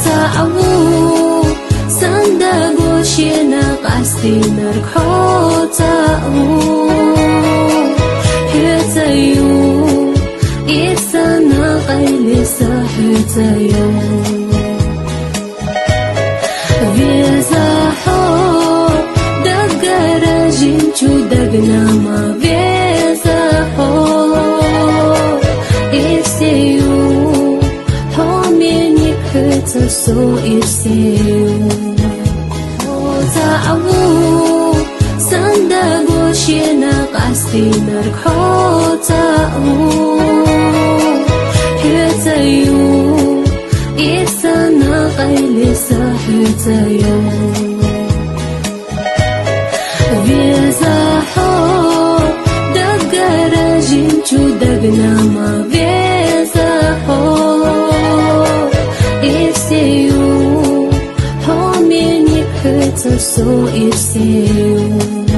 تعو صندق وشينا قاستي نركحو تعو حيتيو إتسانا قيلي ساحتيو فيزاحو دقر جنشو دقنا ما فيزاحو إفسيو so irsiu ta'u sandago shina qasti narkho ta'u hitayu isana qayli sahitayu vizaho dagara jinchu dagna ma vizaho so irsiu